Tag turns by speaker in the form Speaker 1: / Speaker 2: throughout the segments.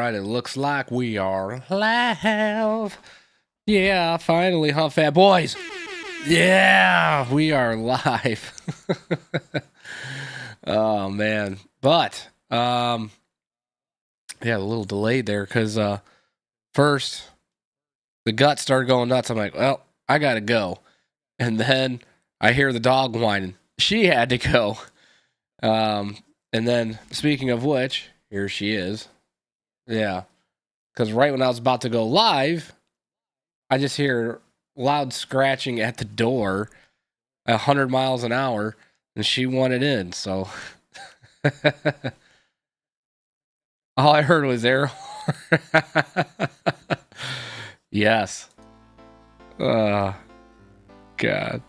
Speaker 1: right, it looks like we are live. Yeah, finally, huh, fat boys? Yeah, we are live. Oh man, but yeah, a little delayed there because first the gut started going nuts. I'm like, well, I gotta go, and then I hear the dog whining. She had to go. And then speaking of which, here she is. Yeah. Because right when I was about to go live, I just hear loud scratching at the door, 100 miles an hour, and she wanted in. So all I heard was air horn. Yes. Oh, God.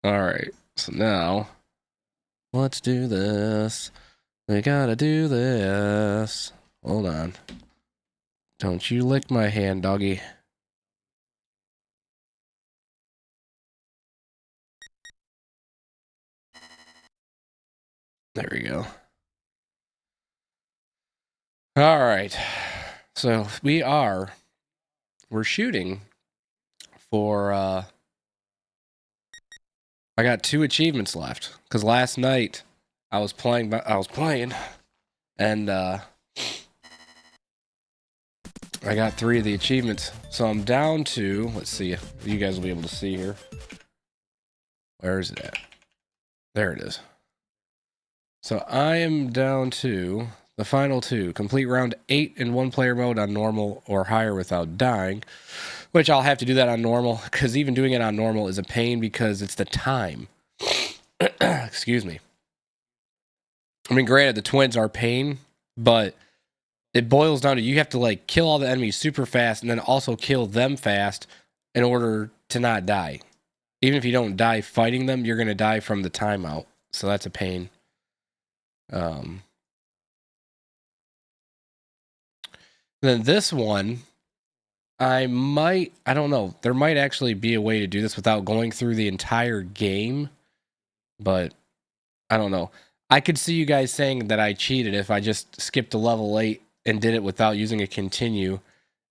Speaker 1: All right. So now, let's do this. We gotta do this. Hold on. Don't you lick my hand, doggy. There we go. All right. So we're shooting for, I got 2 achievements left. Because last night I was playing, and I got 3 of the achievements. So I'm down to, let's see if you guys will be able to see here. Where is it at? There it is. So I am down to the final 2. Complete round 8 in 1-player mode on normal or higher without dying. Which I'll have to do that on normal, because even doing it on normal is a pain because it's the time. Excuse me. I mean, granted, the twins are pain, but it boils down to you have to like kill all the enemies super fast and then also kill them fast in order to not die. Even if you don't die fighting them, you're going to die from the timeout. So that's a pain. Then this one, I don't know. There might actually be a way to do this without going through the entire game, but I don't know. I could see you guys saying that I cheated if I just skipped to level 8 and did it without using a continue,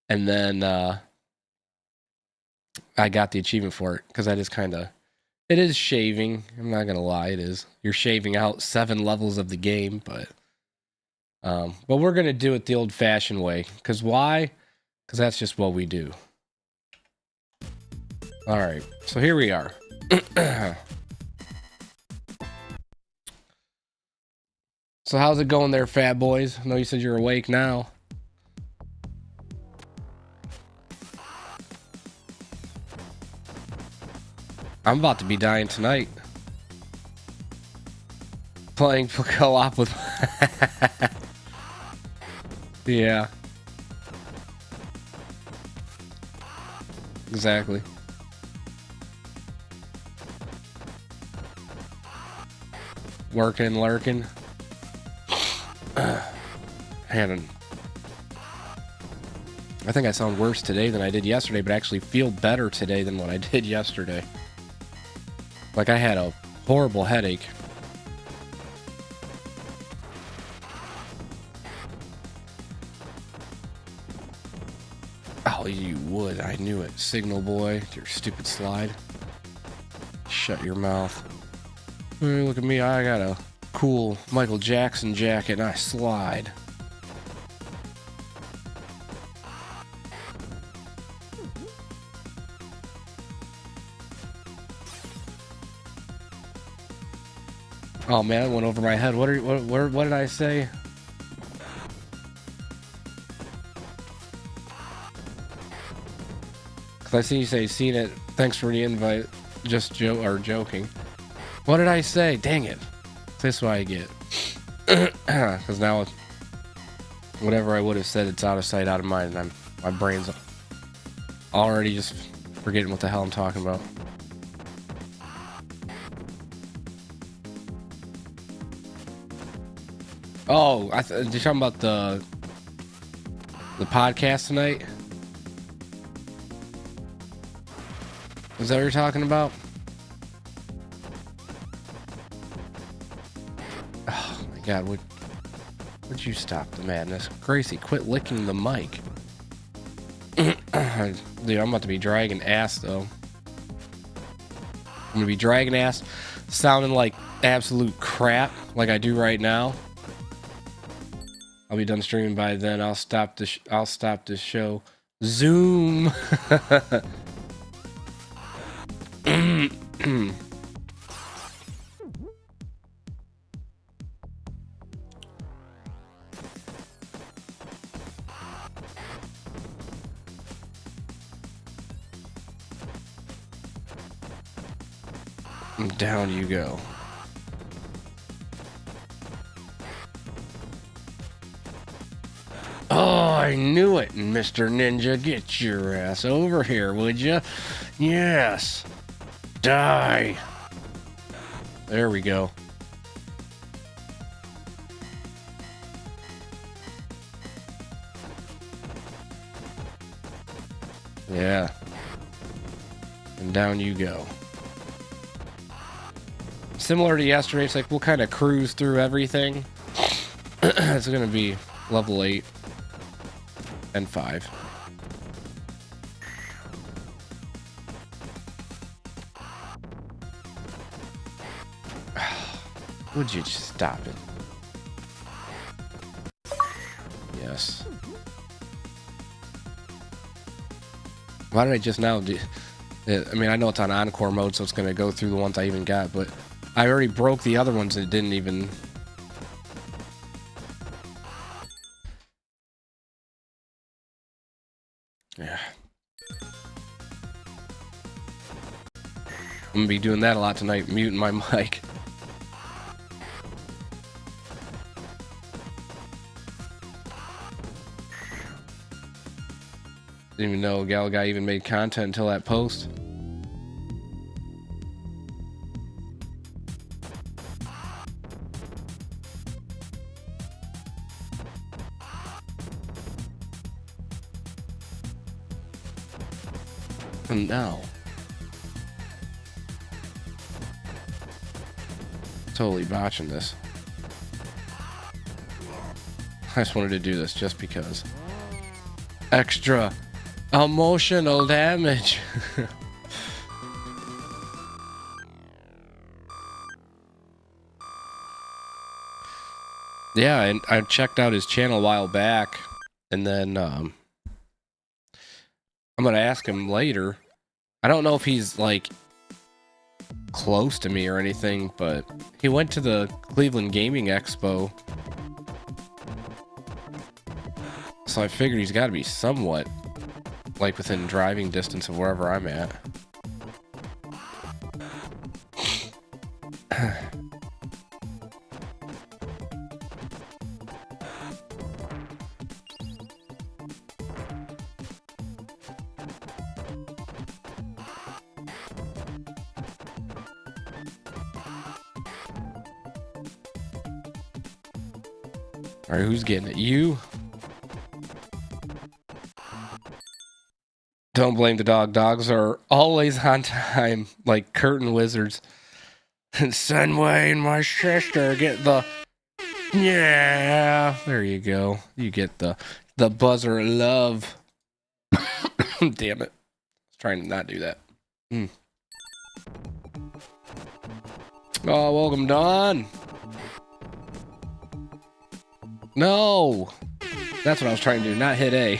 Speaker 1: and then I got the achievement for it, because that is it is shaving. I'm not gonna lie, it is. You're shaving out 7 levels of the game, but we're gonna do it the old-fashioned way. Because why? Because that's just what we do. All right, so here we are. So how's it going there, fat boys? I know you said you're awake now. I'm about to be dying tonight. Playing co-op with... Yeah. Exactly. Working, lurking. Man, I think I sound worse today than I did yesterday, but I actually feel better today than what I did yesterday. Like, I had a horrible headache. Oh, you would. I knew it. Signal boy, your stupid slide. Shut your mouth. Hey, look at me. I got a cool Michael Jackson jacket and I slide. Oh man, it went over my head. What did I say? Cause I see you say seen it. Thanks for the invite. Just joking. What did I say? Dang it. This is what I get. Cause now whatever I would have said, it's out of sight, out of mind, and my brain's already just forgetting what the hell I'm talking about. Oh, you're talking about the podcast tonight? Is that what you're talking about? Oh my god, Would you stop the madness? Gracie, quit licking the mic. Dude, I'm about to be dragging ass, though. I'm gonna be dragging ass, sounding like absolute crap, like I do right now. I'll be done streaming by then. I'll stop the show. Zoom. Down you go. Oh, I knew it, Mr. Ninja. Get your ass over here, would you? Yes. Die. There we go. Yeah. And down you go. Similar to yesterday, it's like we'll kind of cruise through everything. It's going to be level 8 and 5. Would you just stop it? Yes. Why did I just now do... I mean, I know it's on Encore mode, so it's going to go through the ones I even got, but I already broke the other ones and it didn't even... Yeah. I'm going to be doing that a lot tonight, muting my mic. Didn't even know Galaga even made content until that post. And now, totally botching this. I just wanted to do this just because. Extra emotional damage. Yeah, and I checked out his channel a while back, and then I'm gonna ask him later. I don't know if he's like close to me or anything, but he went to the Cleveland Gaming Expo, so I figured he's got to be somewhat like within driving distance of wherever I'm at. All right, who's getting it? You? Don't blame the dog. Dogs are always on time, like curtain wizards. And Sunway and my sister get the... Yeah, there you go. You get the buzzer of love. Damn it. I was trying to not do that. Oh, welcome, Dawn. No. That's what I was trying to do, not hit A.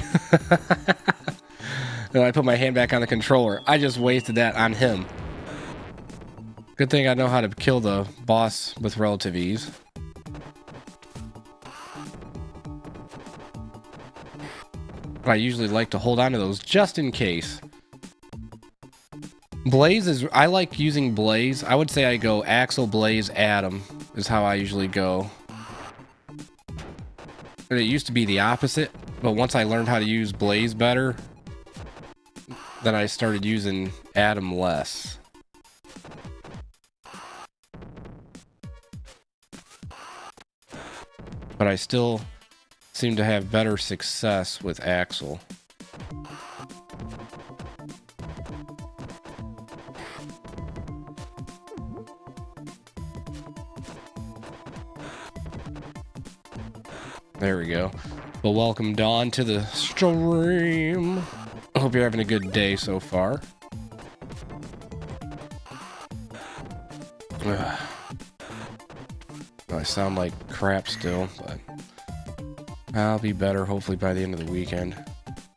Speaker 1: Then I put my hand back on the controller. I just wasted that on him. Good thing I know how to kill the boss with relative ease. But I usually like to hold on to those just in case. Blaze is... I like using Blaze. I would say I go Axel, Blaze, Adam is how I usually go. And it used to be the opposite, but once I learned how to use Blaze better, then I started using Adam less. But I still seem to have better success with Axel. There we go. Well, welcome, Dawn, to the stream. I hope you're having a good day so far. I sound like crap still, but I'll be better hopefully by the end of the weekend.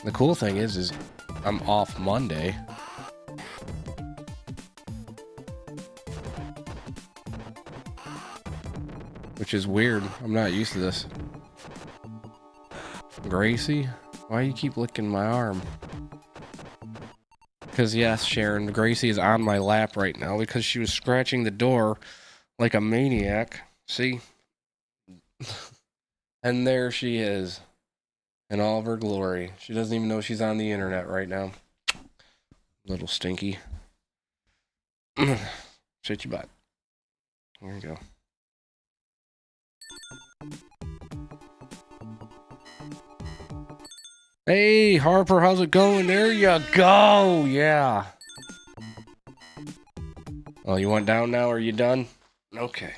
Speaker 1: The cool thing is I'm off Monday. Which is weird. I'm not used to this. Gracie? Why do you keep licking my arm? Because yes, Sharon, Gracie is on my lap right now because she was scratching the door like a maniac. See? And there she is. In all of her glory. She doesn't even know she's on the internet right now. Little stinky. Shit your butt. There you go. Hey, Harper, how's it going? There you go. Yeah. Oh, you went down now? Are you done? Okay.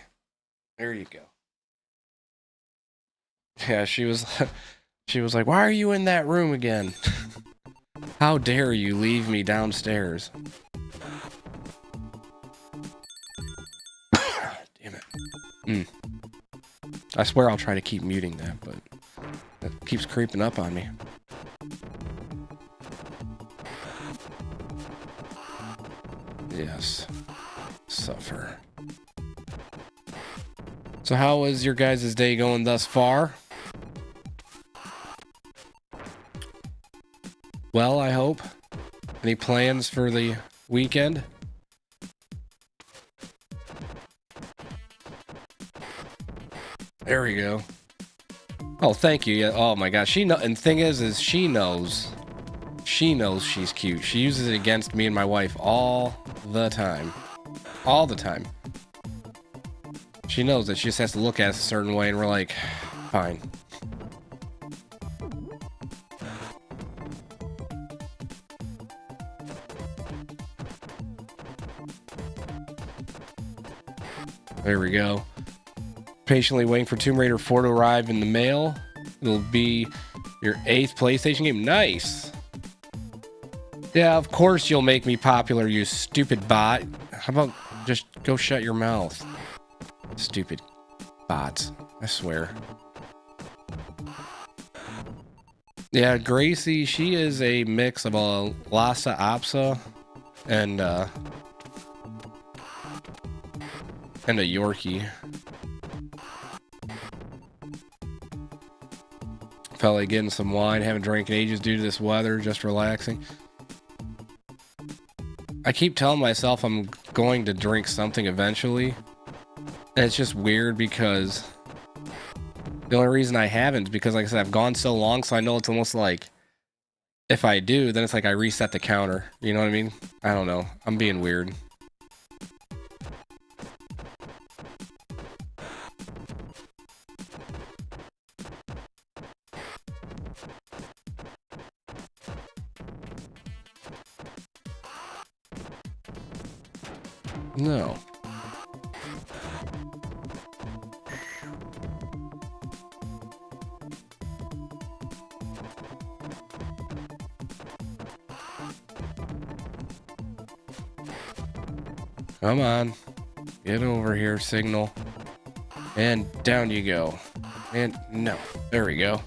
Speaker 1: There you go. Yeah, she was like, why are you in that room again? How dare you leave me downstairs? Damn it. I swear I'll try to keep muting that, but that keeps creeping up on me. Yes. Suffer. So how is your guys' day going thus far? Well, I hope. Any plans for the weekend? There we go. Oh, thank you. Yeah. Oh my gosh. And thing is she knows. She knows she's cute. She uses it against me and my wife all the time. All the time. She knows that she just has to look at us a certain way and we're like, fine. There we go. Patiently waiting for Tomb Raider 4 to arrive in the mail. It'll be your 8th PlayStation game. Nice. Yeah, of course you'll make me popular, you stupid bot. How about just go shut your mouth? Stupid bots. I swear. Yeah, Gracie, she is a mix of a Lhasa Apso and a Yorkie. Felt like getting some wine, haven't drank in ages due to this weather, just relaxing. I keep telling myself I'm going to drink something eventually. And it's just weird because the only reason I haven't is because, like I said, I've gone so long, so I know it's almost like if I do, then it's like I reset the counter. You know what I mean? I don't know. I'm being weird. No. Come on. Get over here, signal. And down you go. And no. There we go.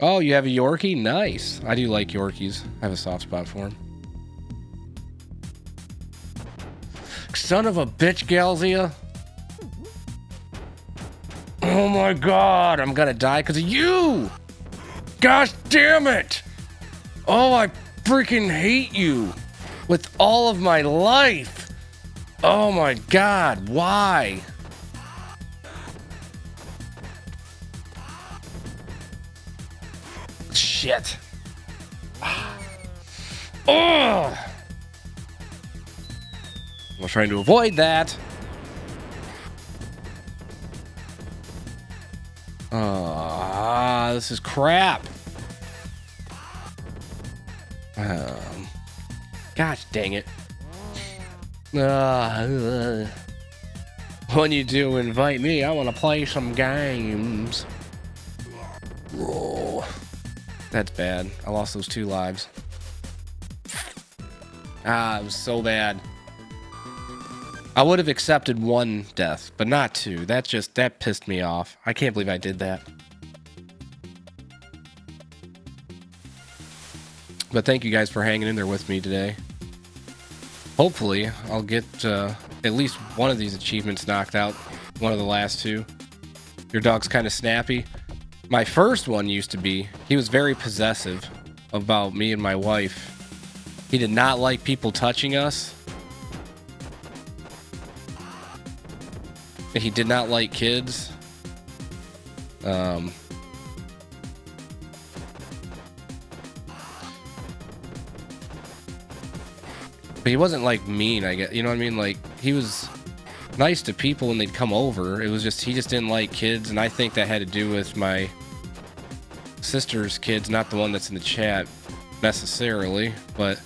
Speaker 1: Oh, you have a Yorkie? Nice. I do like Yorkies. I have a soft spot for them. Son of a bitch, Galzia. Oh my god, I'm gonna die because of you! Gosh damn it! Oh, I freaking hate you with all of my life. Oh my god, why? Shit. Ugh! I was trying to avoid that. This is crap. Gosh dang it. When you do invite me, I want to play some games. Oh, that's bad. I lost those 2 lives. Ah, it was so bad. I would have accepted 1 death, but not 2. That pissed me off. I can't believe I did that. But thank you guys for hanging in there with me today. Hopefully, I'll get at least one of these achievements knocked out. One of the last 2. Your dog's kind of snappy. My first one used to be, he was very possessive about me and my wife. He did not like people touching us. He did not like kids. But he wasn't like mean, I guess. You know what I mean? Like, he was nice to people when they'd come over. It was just, he just didn't like kids. And I think that had to do with my sister's kids, not the one that's in the chat necessarily, but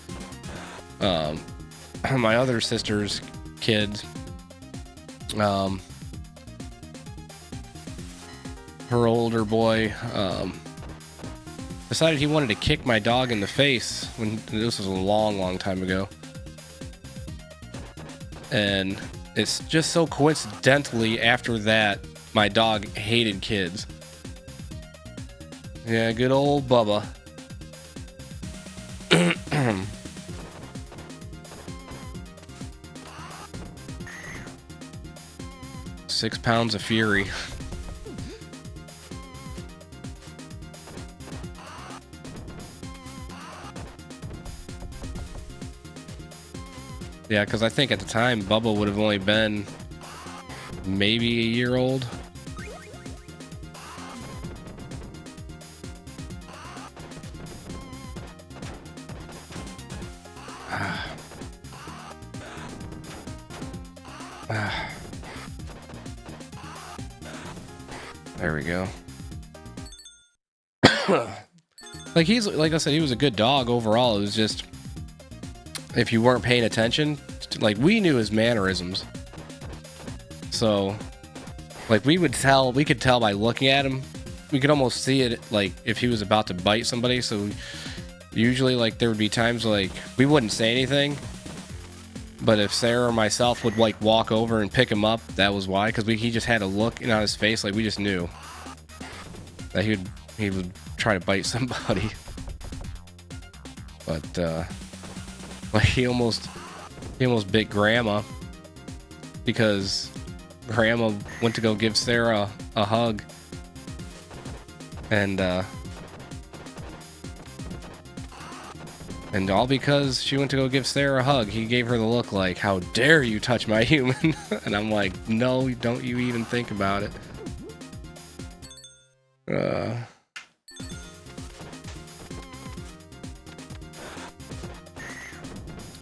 Speaker 1: my other sister's kids, her older boy, decided he wanted to kick my dog in the face when this was a long time ago. And it's just so coincidentally after that, my dog hated kids. Yeah, good old Bubba. 6 pounds of fury. Yeah, because I think at the time, Bubba would have only been maybe a year old. There we go. Like I said, he was a good dog overall. It was just, if you weren't paying attention, like, we knew his mannerisms. So, like, we could tell by looking at him. We could almost see it, like, if he was about to bite somebody. So usually, like, there would be times, like, we wouldn't say anything, but if Sarah or myself would, like, walk over and pick him up, that was why. Because he just had a look on his face, like, we just knew that he would try to bite somebody. But like, he almost bit Grandma because Grandma went to go give Sarah a hug, and all because she went to go give Sarah a hug, he gave her the look like, "How dare you touch my human?" And I'm like, "No, don't you even think about it."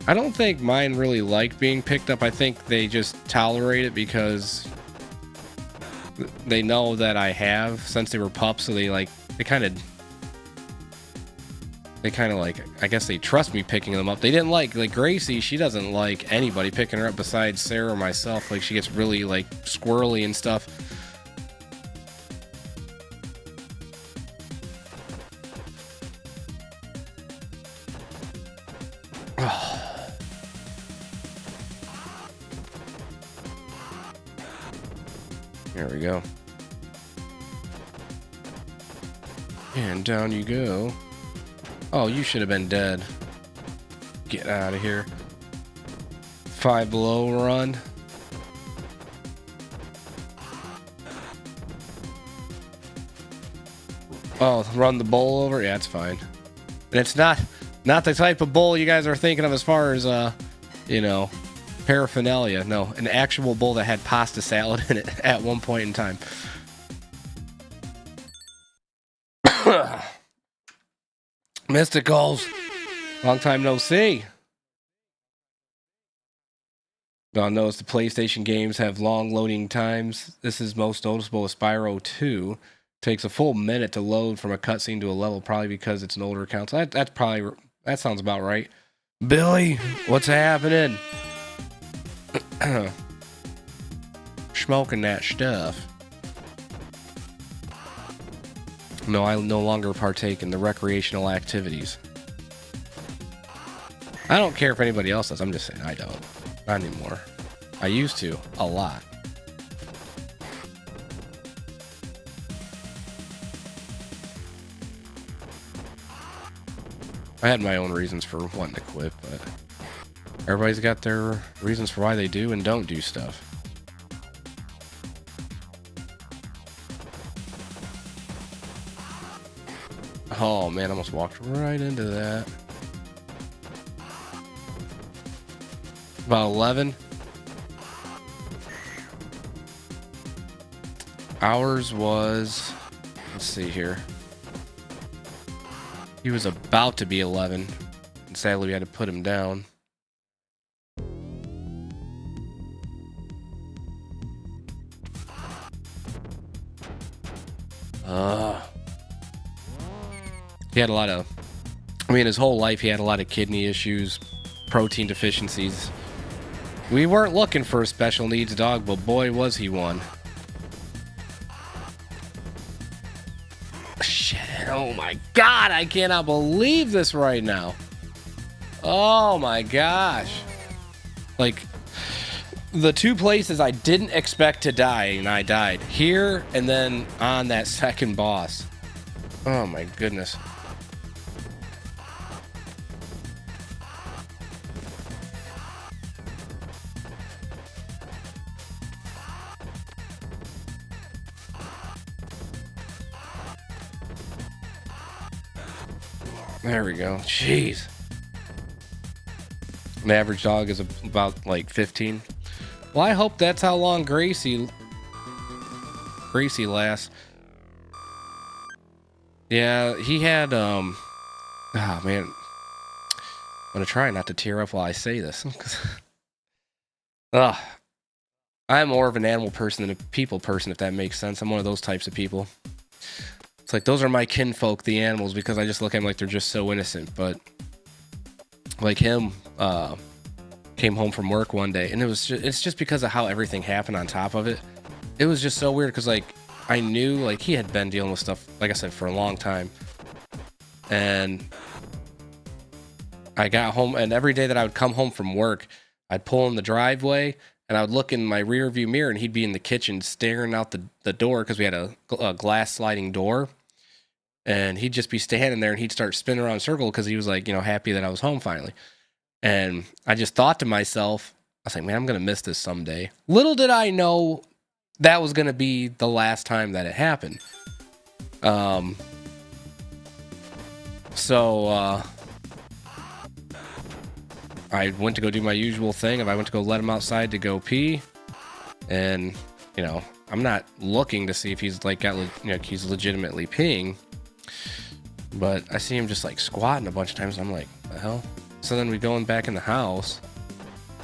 Speaker 1: I don't think mine really like being picked up. I think they just tolerate it because they know that I have since they were pups. So they kind of like, I guess they trust me picking them up. They didn't like Gracie. She doesn't like anybody picking her up besides Sarah or myself. Like, she gets really like squirrely and stuff. There we go. And down you go. Oh, you should have been dead. Get out of here. 5 below run. Oh, run the bowl over? Yeah, it's fine. And it's not the type of bowl you guys are thinking of as far as, you know, paraphernalia. No, an actual bowl that had pasta salad in it at one point in time. Mysticals, long time no see. Y'all notice the PlayStation games have long loading times. This is most noticeable with Spyro 2. Takes a full minute to load from a cutscene to a level, probably because it's an older console. That sounds about right. Billy, what's happening? smoking that stuff. No, I no longer partake in the recreational activities. I don't care if anybody else does. I'm just saying I don't. Not anymore. I used to. A lot. I had my own reasons for wanting to quit, but everybody's got their reasons for why they do and don't do stuff. Oh man, I almost walked right into that. About 11. Ours was, let's see here. He was about to be 11, and sadly we had to put him down. He had a lot of, I mean, his whole life he had a lot of kidney issues, protein deficiencies. We weren't looking for a special needs dog, but boy was he one. Shit, oh my god, I cannot believe this right now. Oh my gosh. Like, the two places I didn't expect to die, and I died. Here, and then on that second boss. Oh my goodness. There we go. Jeez. An average dog is about like 15. Well, I hope that's how long Gracie lasts. Yeah, he had oh man. I'm gonna try not to tear up while I say this. I'm more of an animal person than a people person, if that makes sense. I'm one of those types of people. It's like, those are my kinfolk, the animals, because I just look at them like they're just so innocent. But like him, came home from work one day, and it's just because of how everything happened on top of it. It was just so weird, because like I knew like he had been dealing with stuff, like I said, for a long time. And I got home, and every day that I would come home from work, I'd pull in the driveway, and I would look in my rear view mirror, and he'd be in the kitchen staring out the door, because we had a glass sliding door. And he'd just be standing there, and he'd start spinning around in a circle, because he was like, happy that I was home finally. And I just thought to myself, I was like, man, I'm going to miss this someday. Little did I know that was going to be the last time that it happened. So I went to go do my usual thing. If I went to go let him outside to go pee, and I'm not looking to see if he's like he's legitimately peeing, but I see him just like squatting a bunch of times. And I'm like, the hell? So then we go back in the house,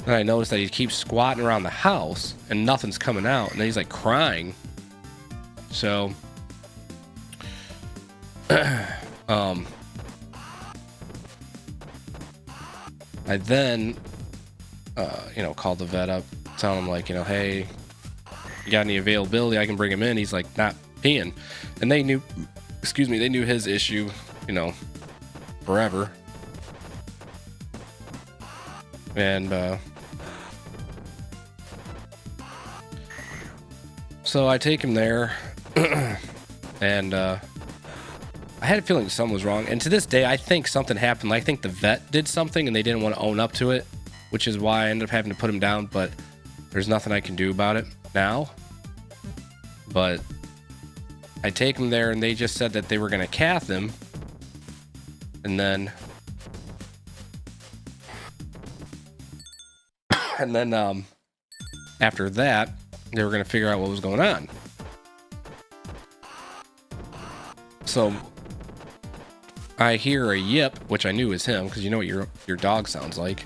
Speaker 1: and I notice that he keeps squatting around the house, and nothing's coming out, and then he's like crying. So, I then, called the vet up, telling him like, hey, you got any availability? I can bring him in. He's like, not peeing. And they knew his issue, forever. And, so I take him there, and, I had a feeling something was wrong, and to this day, I think something happened. I think the vet did something, and they didn't want to own up to it, which is why I ended up having to put him down, but there's nothing I can do about it now. But I take him there, and they just said that they were going to cath him, and then after that, they were going to figure out what was going on. So I hear a yip, which I knew was him, because you know what your dog sounds like.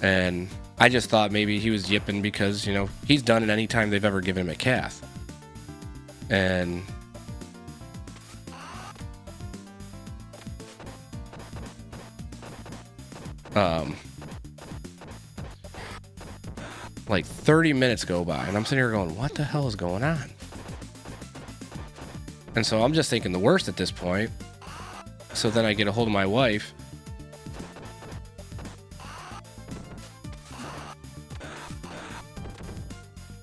Speaker 1: And I just thought maybe he was yipping because, he's done it anytime they've ever given him a cath. And like 30 minutes go by, and I'm sitting here going, what the hell is going on? And so I'm just thinking the worst at this point. So then I get a hold of my wife.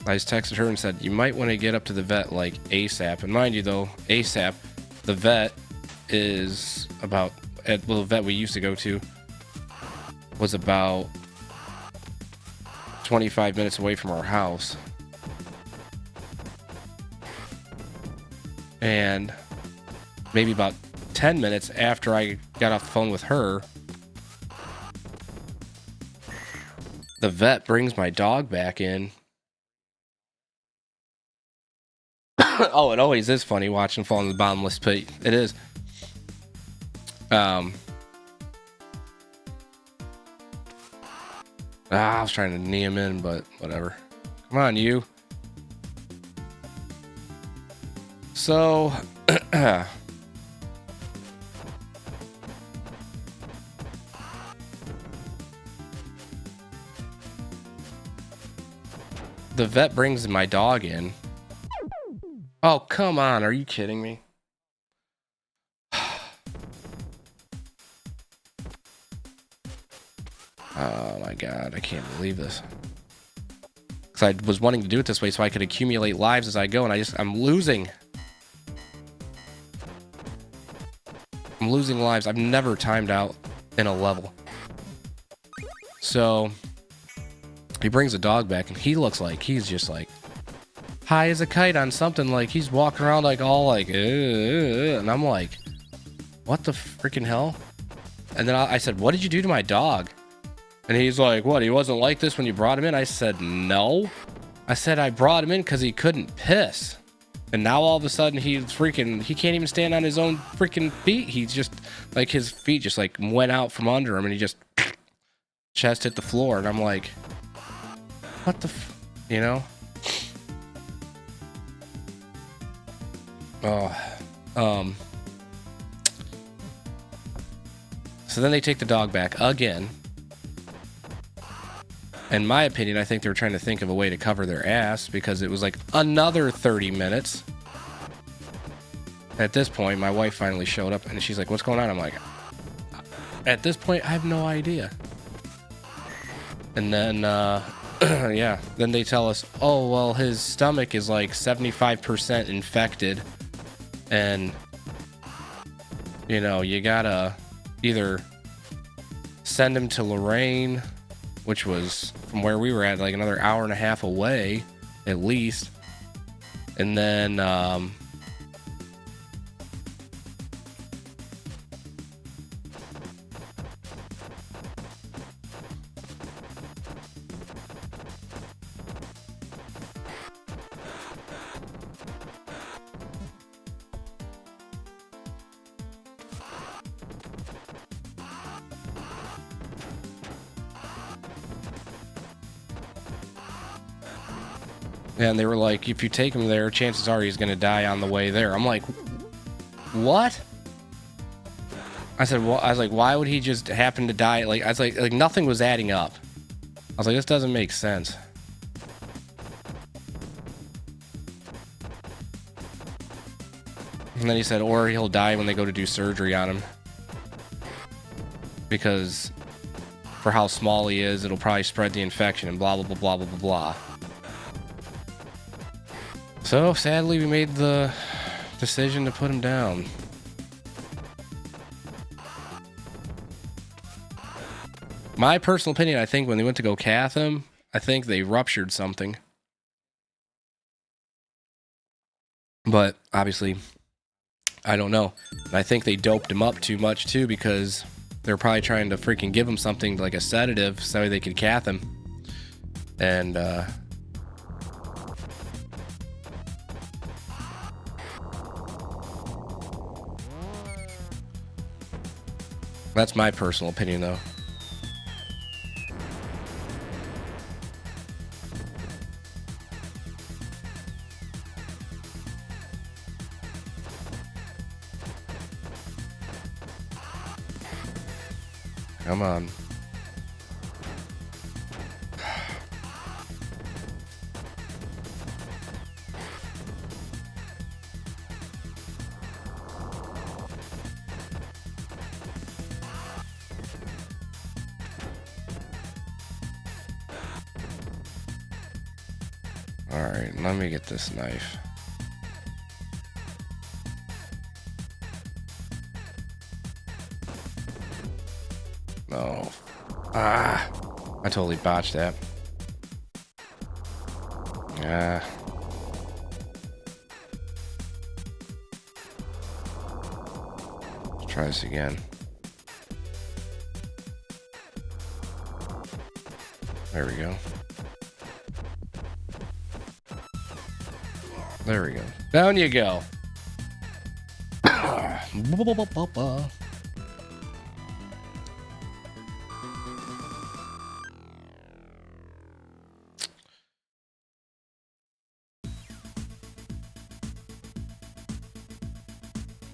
Speaker 1: I just texted her and said, you might want to get up to the vet like ASAP. And mind you, though, ASAP, the vet is about, well, the vet we used to go to was about 25 minutes away from our house. And maybe about 10 minutes after I got off the phone with her, the vet brings my dog back in. Oh, it always is funny watching Fall in the Bottomless Pit. It is. I was trying to knee him in, but whatever. Come on, you. So, the vet brings my dog in. Oh, come on. Are you kidding me? Oh my God. I can't believe this. Because I was wanting to do it this way so I could accumulate lives as I go, and I'm losing. I'm losing lives. I've never timed out in a level. So he brings the dog back, and he looks like he's just like high as a kite on something. Like he's walking around like all like, and I'm like, what the freaking hell? And then I said, what did you do to my dog? And he's like, what, he wasn't like this when you brought him in? I said, no. I said, I brought him in because he couldn't piss. And now all of a sudden he can't even stand on his own freaking feet. He's just like, his feet just like went out from under him, and he just chest hit the floor. And I'm like, what the you know? Oh, so then they take the dog back again. In my opinion, I think they were trying to think of a way to cover their ass, because it was like another 30 minutes. At this point, my wife finally showed up, and she's like, what's going on? I'm like, at this point, I have no idea. And then, yeah, then they tell us, oh, well, his stomach is like 75% infected. And, you know, you gotta either send him to Lorraine, which was from where we were at like another hour and a half away, at least. And then, and they were like, if you take him there, chances are he's going to die on the way there. I'm like, what? I said, well, I was like, why would he just happen to die? Like, I was like nothing was adding up. I was like, this doesn't make sense. And then he said, or he'll die when they go to do surgery on him. Because for how small he is, it'll probably spread the infection and blah, blah, blah, blah, blah, blah, blah. So, sadly, we made the decision to put him down. My personal opinion, I think when they went to go cath him, I think they ruptured something. But, obviously, I don't know. And I think they doped him up too much, too, because they're probably trying to freaking give him something like a sedative so they could cath him. And, that's my personal opinion, though. Come on. Alright, let me get this knife. No. Ah! I totally botched that. Ah. Let's try this again. There we go. There we go. Down you go.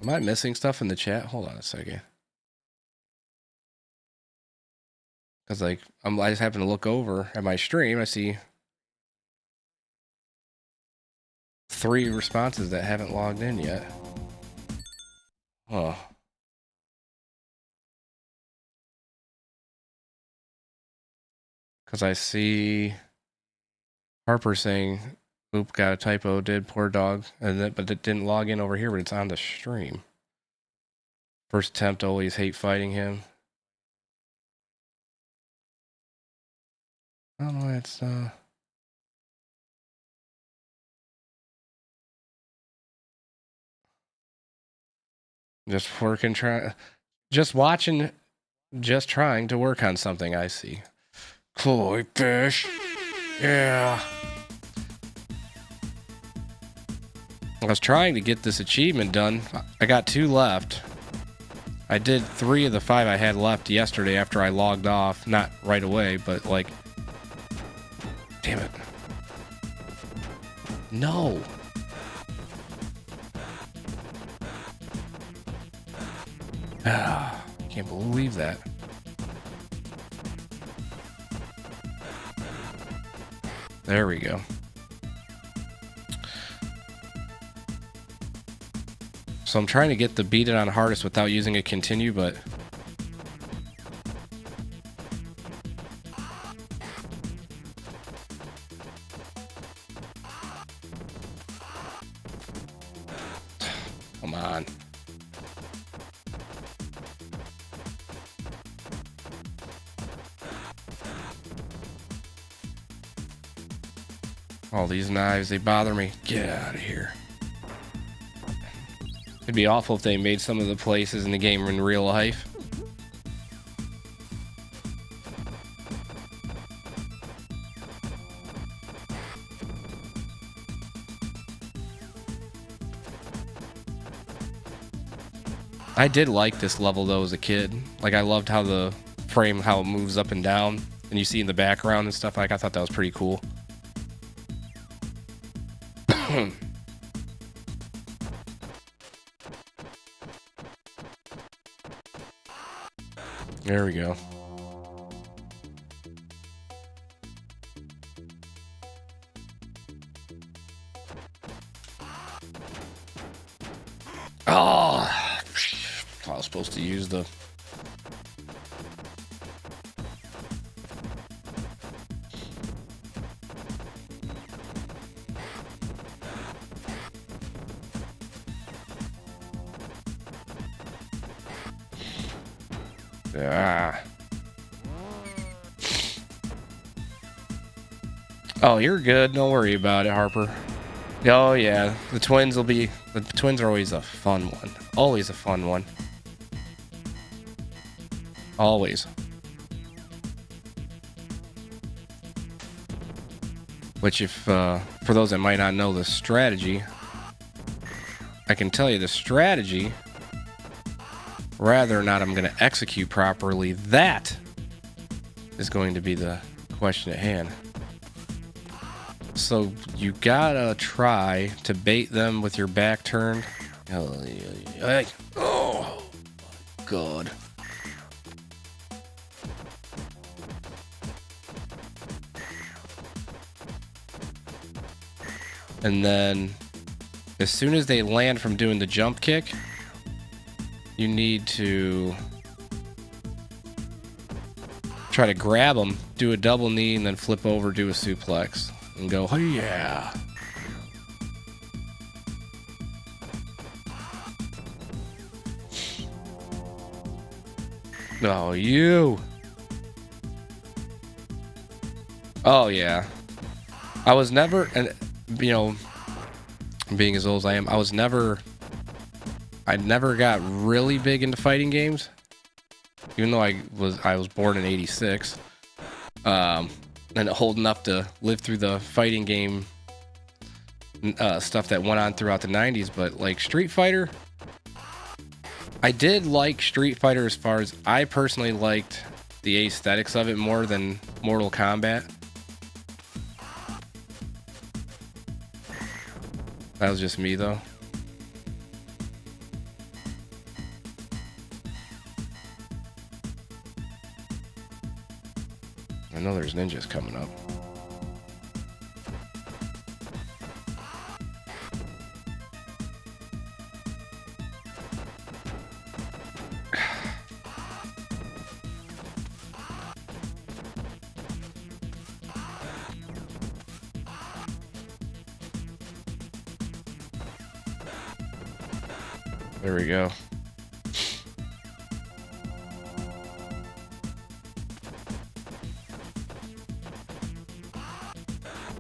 Speaker 1: Am I missing stuff in the chat? Hold on a second. Because like I just happen to look over at my stream, I see 3 responses that haven't logged in yet. Oh. Because I see Harper saying, "Oop, got a typo, did poor dog," and but it didn't log in over here, but it's on the stream. First attempt, always hate fighting him. I don't know, it's just working, just watching, just trying to work on something. I see. Koi fish. Yeah. I was trying to get this achievement done. I got 2 left. I did 3 of the 5 I had left yesterday after I logged off. Not right away, but like... Damn it. No. Can't believe that. There we go. So I'm trying to get the beat it on hardest without using a continue, but come on. All these knives, they bother me. Get out of here. It'd be awful if they made some of the places in the game in real life. I did like this level though as a kid. Like I loved how the frame, how it moves up and down, and you see in the background and stuff. Like I thought that was pretty cool. There we go. Oh, I was supposed to use the... Ah. Oh, you're good. Don't worry about it, Harper. Oh, yeah. The twins are always a fun one. Always a fun one. Always. Which if, for those that might not know the strategy, I can tell you the strategy, whether or not I'm going to execute properly, that is going to be the question at hand. So you gotta try to bait them with your back turned. Oh, God. And then as soon as they land from doing the jump kick, you need to try to grab them, do a double knee, and then flip over, do a suplex. and go, oh yeah. Oh, you. Oh, yeah. I was never, and you know, being as old as I am, I never got really big into fighting games. Even though I was born in '86, and old enough to live through the fighting game stuff that went on throughout the '90s. But like Street Fighter, I did like Street Fighter as far as I personally liked the aesthetics of it more than Mortal Kombat. That was just me though. I know there's ninjas coming up. There we go.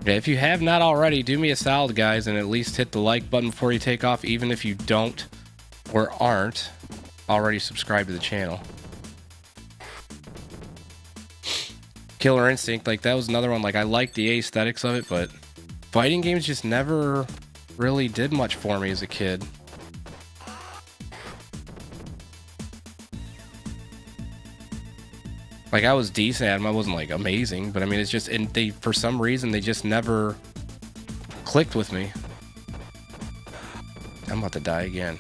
Speaker 1: Yeah, if you have not already, do me a solid, guys, and at least hit the like button before you take off, even if you don't or aren't already subscribed to the channel. Killer Instinct, like that was another one. Like I liked the aesthetics of it, but fighting games just never really did much for me as a kid. Like I was decent at them. I wasn't like amazing, but I mean, it's just, and they, for some reason, they just never clicked with me. I'm about to die again.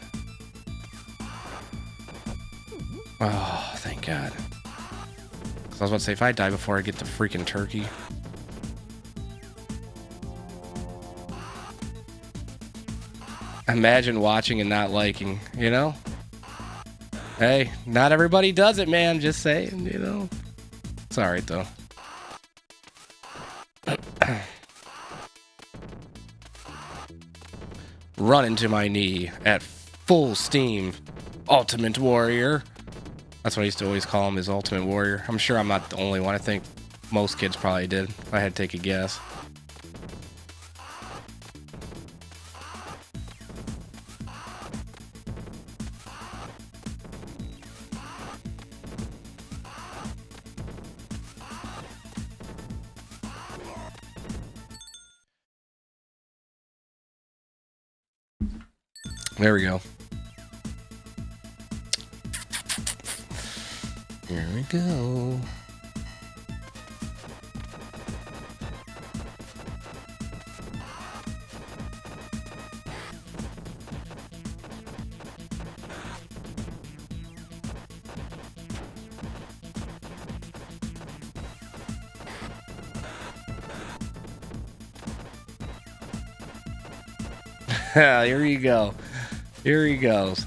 Speaker 1: Oh, thank God. 'Cause I was about to say, if I die before I get the freaking turkey. Imagine watching and not liking, you know? Hey, not everybody does it, man. Just saying, you know? It's alright, though. Run into my knee at full steam, Ultimate Warrior. That's what I used to always call him, is Ultimate Warrior. I'm sure I'm not the only one. I think most kids probably did, if I had to take a guess. There we go. Here we go. Here you go. Here he goes.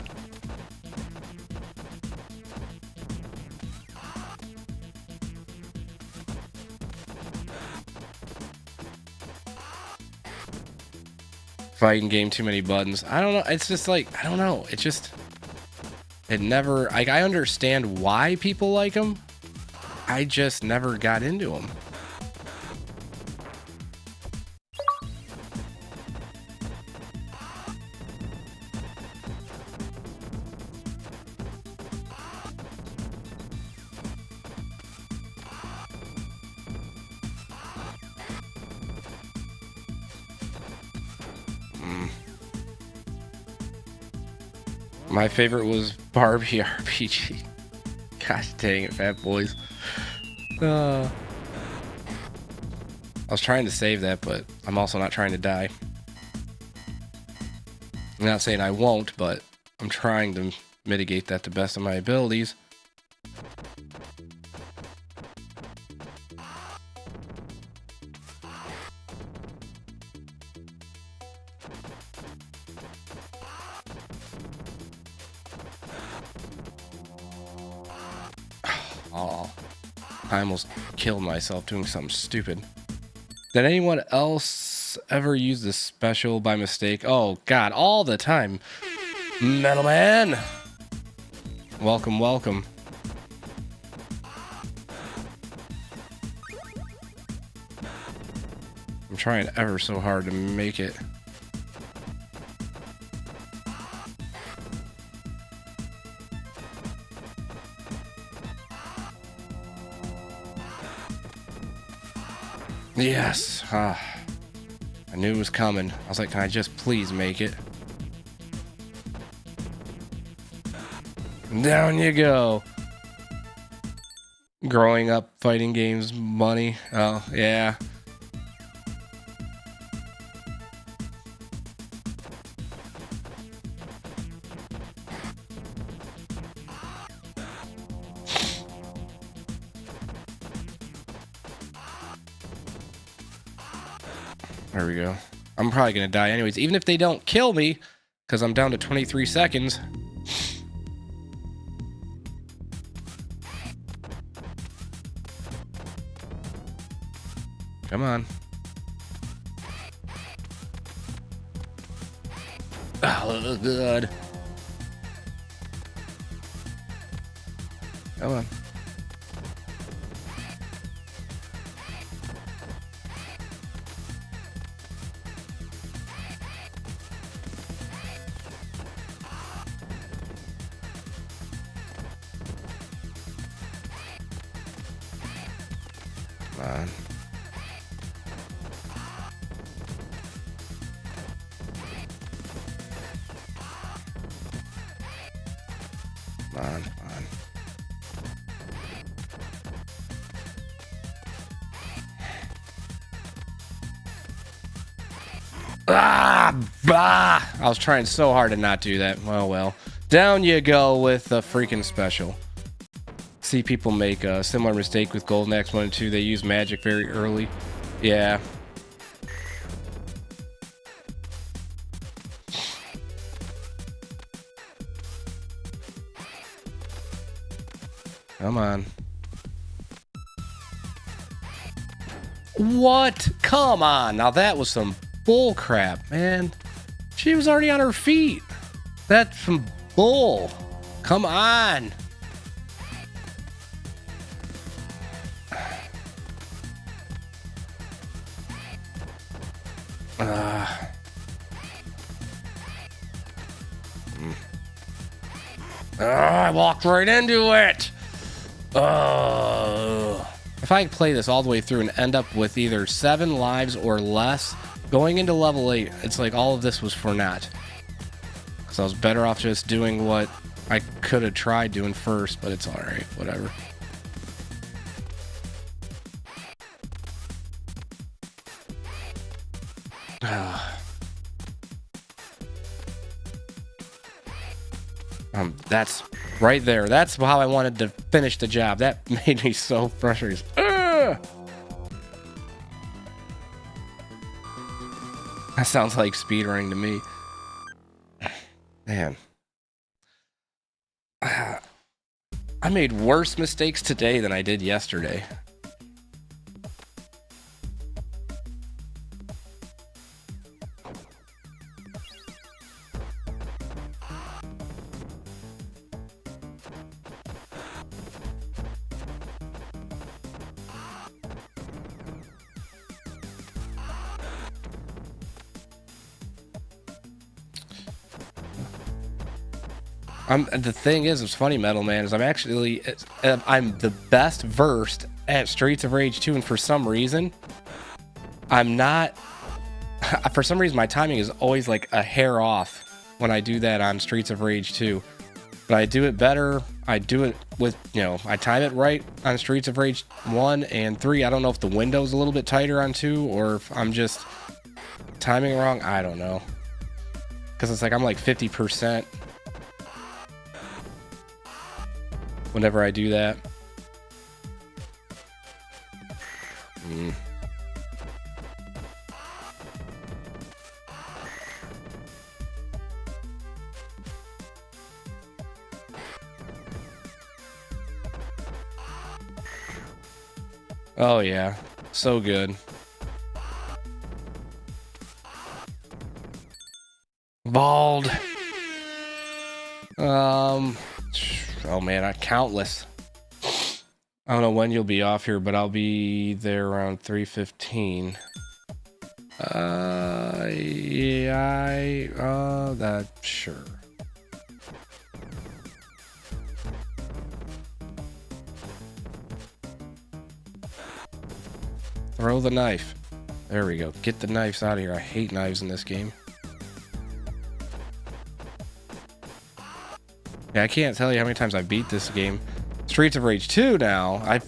Speaker 1: Fighting game, too many buttons. I don't know. It's just like, I don't know. It just, it never, like, I understand why people like them. I just never got into them. My favorite was Barbie RPG. Gosh dang it, fat boys. I was trying to save that, but I'm also not trying to die. I'm not saying I won't, but I'm trying to mitigate that to the best of my abilities. Oh, I almost killed myself doing something stupid. Did anyone else ever use this special by mistake? Oh, God, all the time. Metal Man! Welcome, welcome. I'm trying ever so hard to make it. Yes. I knew it was coming. I was like, can I just please make it? Down you go. Growing up, fighting games, money. Oh, yeah. There we go. I'm probably gonna die anyways, even if they don't kill me, because I'm down to 23 seconds. Come on. Oh, good. Come on. Come on. Come on, come on. Bah! I was trying so hard to not do that. Oh well. Down you go with the freaking special. See people make a similar mistake with Golden Axe 1 and 2. They use magic very early. Yeah. Come on. What? Come on. Now that was some bull crap, man. She was already on her feet. That's some bull. Come on. I walked right into it. If I play this all the way through and end up with either 7 lives or less, going into level 8, it's like all of this was for naught. Because I was better off just doing what I could have tried doing first, but it's alright, whatever. That's right there. That's how I wanted to finish the job. That made me so frustrated. That sounds like speedrunning to me. Man. I made worse mistakes today than I did yesterday. The thing is, it's funny, Metal Man, is I'm the best versed at Streets of Rage 2, and for some reason, I'm not. For some reason, my timing is always like a hair off when I do that on Streets of Rage 2. But I do it better. I do it with, I time it right on Streets of Rage 1 and 3. I don't know if the window's a little bit tighter on 2 or if I'm just timing wrong. I don't know. Because it's like I'm like 50%. Whenever I do that. Oh yeah, so good. Bald. Oh man, countless. I don't know when you'll be off here, but I'll be there around 3:15. Yeah, that sure. Throw the knife. There we go. Get the knives out of here. I hate knives in this game. Yeah, I can't tell you how many times I beat this game. Streets of Rage 2 now.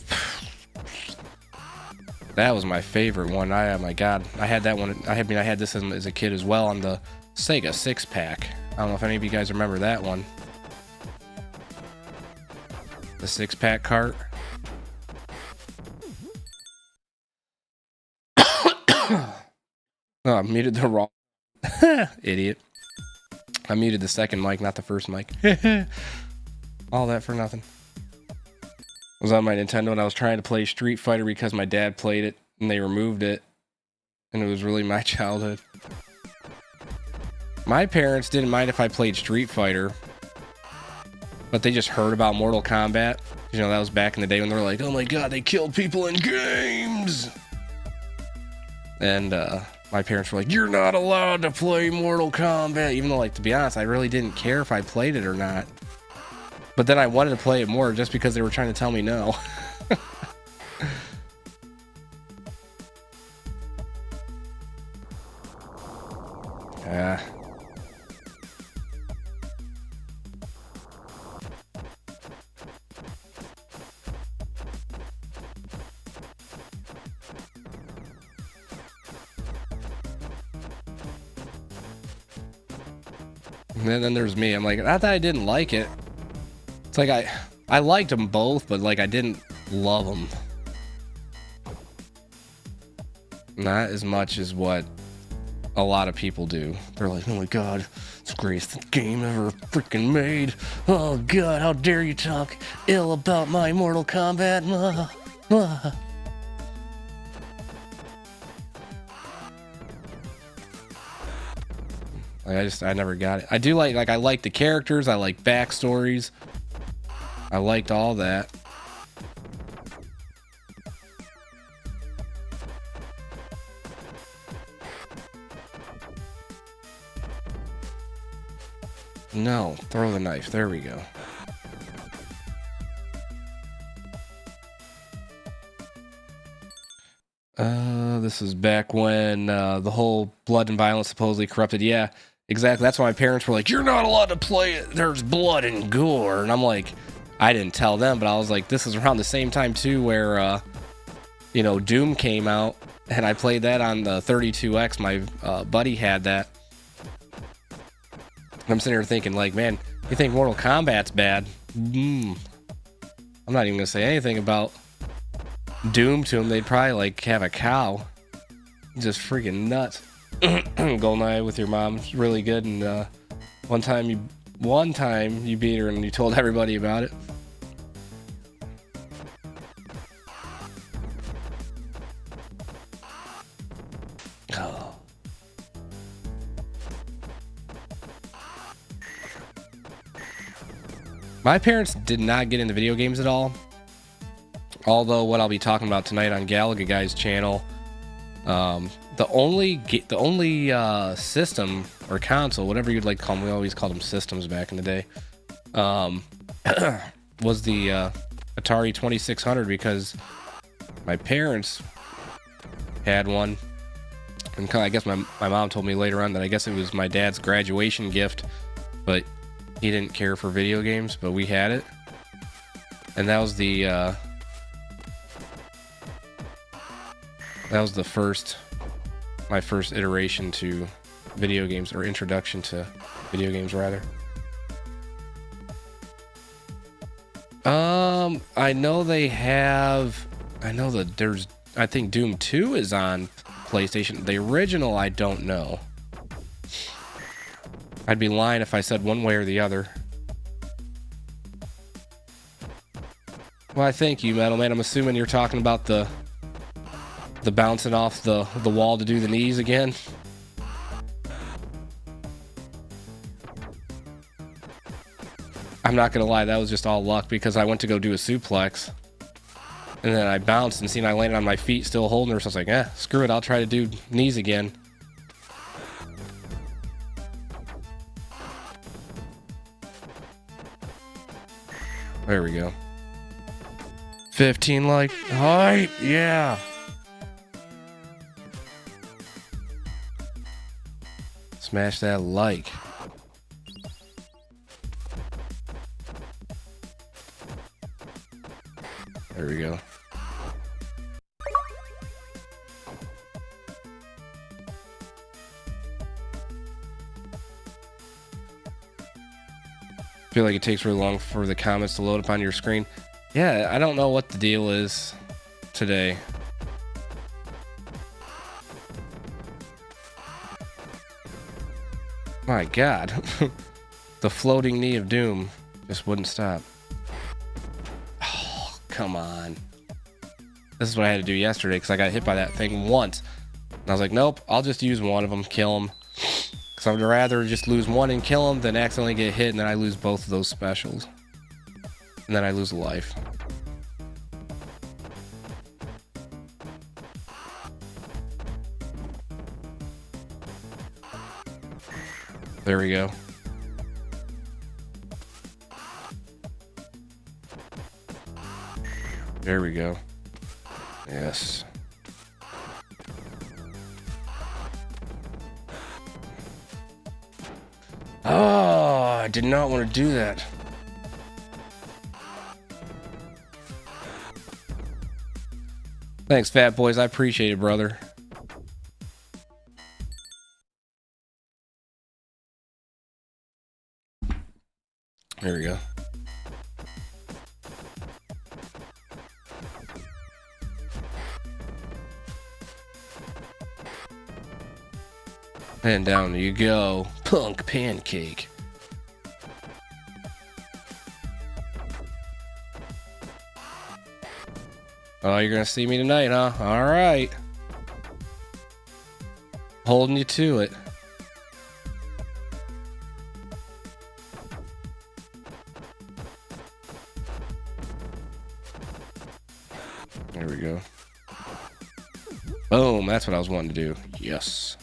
Speaker 1: That was my favorite one. Oh my god. I had that one. I had this as a kid as well on the Sega 6-pack. I don't know if any of you guys remember that one. The 6-pack cart. Oh, I muted the wrong idiot. I muted the second mic, not the first mic. All that for nothing. I was on my Nintendo and I was trying to play Street Fighter because my dad played it and they removed it. And it was really my childhood. My parents didn't mind if I played Street Fighter, but they just heard about Mortal Kombat. You know, that was back in the day when they were like, oh my god, they killed people in games. And my parents were like, you're not allowed to play Mortal Kombat. Even though, like, to be honest, I really didn't care if I played it or not. But then I wanted to play it more just because they were trying to tell me no. Yeah. And then there's me. I'm like, not that I didn't like it. It's like I liked them both, but like I didn't love them. Not as much as what a lot of people do. They're like, oh my god, it's the greatest game ever freaking made. Oh god, how dare you talk ill about my Mortal Kombat. Like, I never got it. I do like I like the characters. I like backstories. I liked all that. No, throw the knife. There we go. This is back when the whole blood and violence supposedly corrupted. Yeah, exactly. That's why my parents were like, you're not allowed to play it. There's blood and gore. And I'm like, I didn't tell them, but I was like, this is around the same time too where, you know, Doom came out. And I played that on the 32X. My buddy had that. I'm sitting here thinking, like, man, you think Mortal Kombat's bad? I'm not even gonna say anything about Doom to them. They'd probably like have a cow. Just freaking nuts. GoldenEye with your mom, really good. And one time you beat her and you told everybody about it. Oh. My parents did not get into video games at all. Although what I'll be talking about tonight on Galaga Guy's channel, the only system or console, whatever you'd like to call them, we always called them systems back in the day, was the Atari 2600, because my parents had one. And I guess my mom told me later on that I guess it was my dad's graduation gift, but he didn't care for video games, but we had it. And that was the my first iteration to video games, or introduction to video games rather. I know that I think Doom 2 is on PlayStation. The original, I don't know. I'd be lying if I said one way or the other. Well, thank you, Metal Man. I'm assuming you're talking about the bouncing off the wall to do the knees again. I'm not gonna lie, that was just all luck because I went to go do a suplex. And then I bounced and seen I landed on my feet still holding her, so I was like, screw it, I'll try to do knees again. There we go. 15 like height, yeah. Smash that like. There we go. Feel like it takes really long for the comments to load up on your screen. Yeah, I don't know what the deal is today. My God. The floating knee of doom just wouldn't stop. Oh, come on. This is what I had to do yesterday because I got hit by that thing once. And I was like, nope, I'll just use one of them, kill him. Because I would rather just lose one and kill him than accidentally get hit and then I lose both of those specials. And then I lose a life. There we go. There we go. Yes. Oh, I did not want to do that. Thanks, Fat Boys. I appreciate it, brother. There we go. And down you go. Punk pancake. Oh, you're gonna see me tonight, huh? Alright. Holding you to it. There we go. Boom, that's what I was wanting to do. Yes.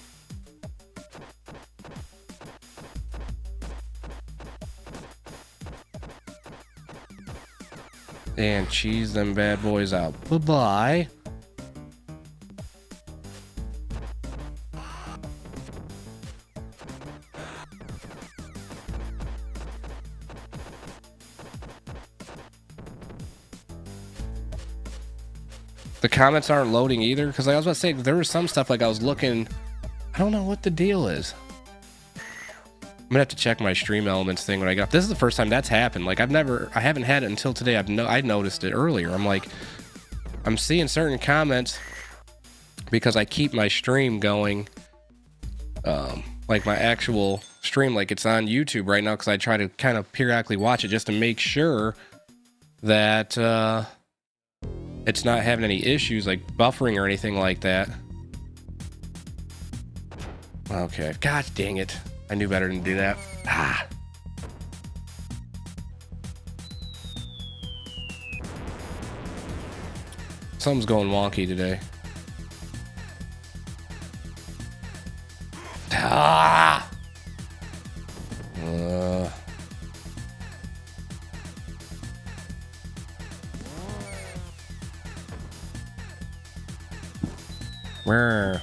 Speaker 1: And cheese them bad boys out. Bye-bye. The comments aren't loading either, because I was about to say, there was some stuff like I was looking, I don't know what the deal is. I'm gonna have to check my stream elements thing when I got. This is the first time that's happened. Like I haven't had it until today. I noticed it earlier. I'm like, I'm seeing certain comments because I keep my stream going, like my actual stream, like it's on YouTube right now, because I try to kind of periodically watch it just to make sure that it's not having any issues like buffering or anything like that. Okay, god dang it. I knew better than to do that. Ah. Something's going wonky today. Ah! Where?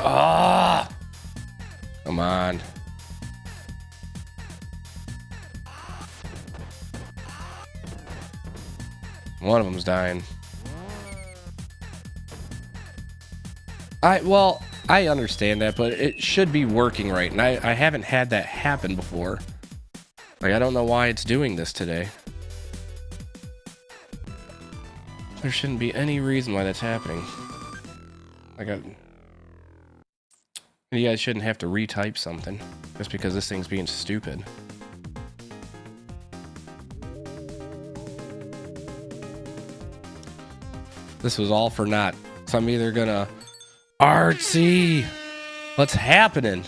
Speaker 1: Ah! Come on. One of them's dying. I understand that, but it should be working right, and I haven't had that happen before. Like, I don't know why it's doing this today. There shouldn't be any reason why that's happening. You guys shouldn't have to retype something just because this thing's being stupid. This was all for naught. So I'm either gonna artsy. What's happening?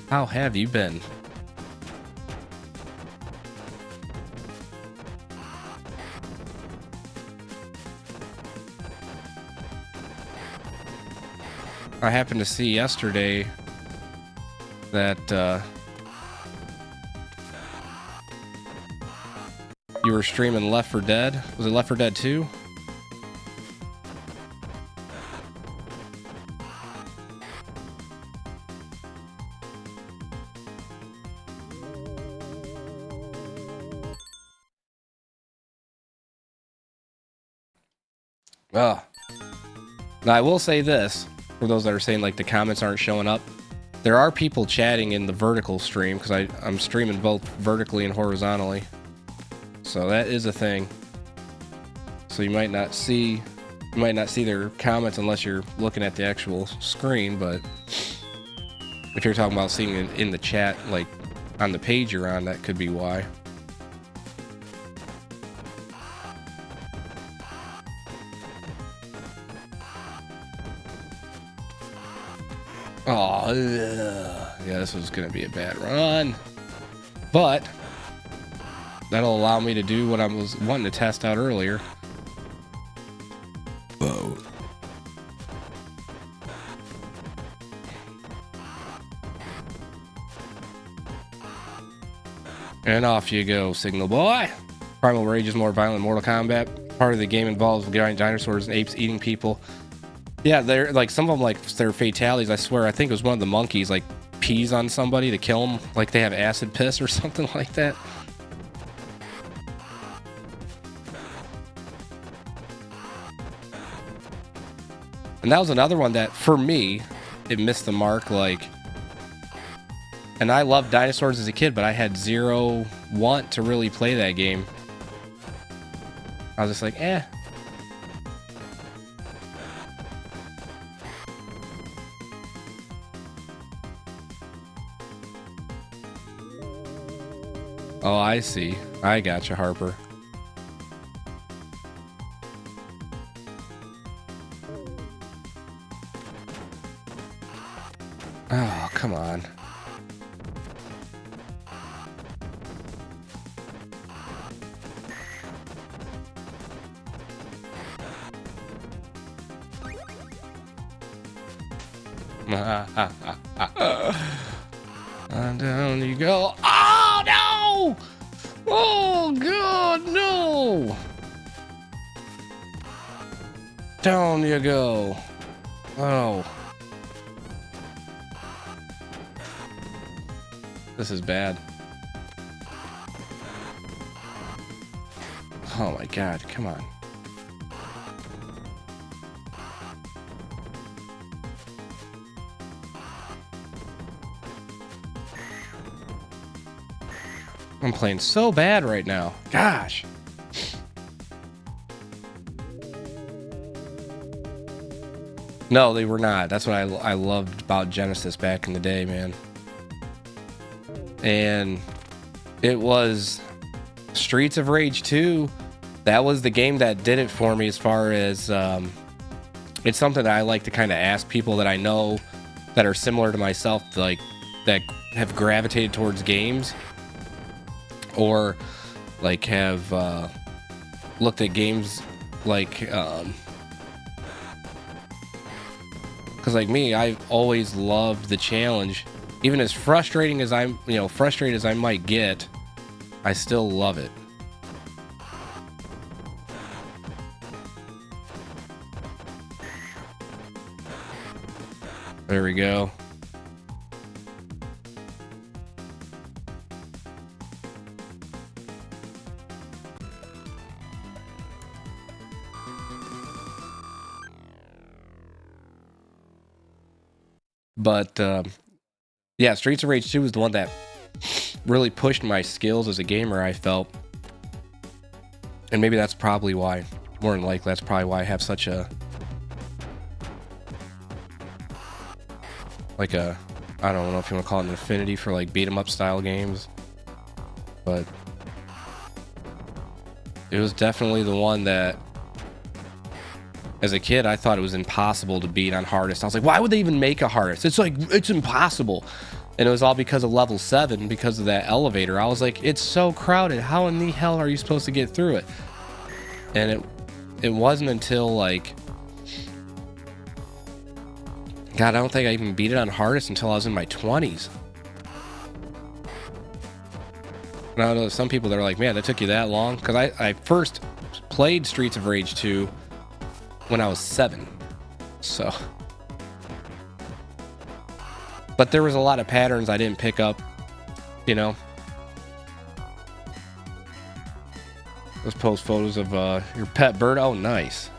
Speaker 1: How have you been? I happened to see yesterday that you were streaming Left 4 Dead. Was it Left 4 Dead 2? Oh. Now I will say this, for those that are saying like the comments aren't showing up, there are people chatting in the vertical stream because I'm streaming both vertically and horizontally. So that is a thing. So you might not see their comments unless you're looking at the actual screen, but if you're talking about seeing it in the chat, like on the page you're on, that could be why. Oh, yeah, this was gonna be a bad run, but that'll allow me to do what I was wanting to test out earlier. Whoa. And off you go, Signal Boy. Primal Rage is more violent than Mortal Kombat. Part of the game involves giant dinosaurs and apes eating people. Yeah, they're like some of them, like their fatalities. I swear, I think it was one of the monkeys like pees on somebody to kill them. Like they have acid piss or something like that. And that was another one that, for me, it missed the mark. Like, and I loved dinosaurs as a kid, but I had zero want to really play that game. I was just like, eh. Oh, I see. I gotcha, Harper. Oh, come on. And down you go. Oh, no! Oh, God, no! Down you go. Oh. This is bad. Oh my God, come on. I'm playing so bad right now. Gosh. No, they were not. That's what I loved about Genesis back in the day, man. And it was Streets of Rage 2. That was the game that did it for me as far as it's something that I like to kind of ask people that I know that are similar to myself, like that have gravitated towards games or like have looked at games like because like me, I've always loved the challenge. Even as frustrating as frustrated as I might get, I still love it. There we go. But yeah, Streets of Rage 2 was the one that really pushed my skills as a gamer, I felt. And maybe that's probably why, more than likely, that's probably why I have such a, like a, I don't know if you want to call it an affinity for like beat 'em up style games. But it was definitely the one that as a kid, I thought it was impossible to beat on hardest. I was like, why would they even make a hardest? It's like, it's impossible. And it was all because of level 7, because of that elevator. I was like, it's so crowded. How in the hell are you supposed to get through it? And it wasn't until like, God, I don't think I even beat it on hardest until I was in my 20s. And I know some people that are like, man, that took you that long? Because I first played Streets of Rage 2 when I was 7. So, but there was a lot of patterns I didn't pick up, you know. Let's post photos of your pet bird. Oh, nice.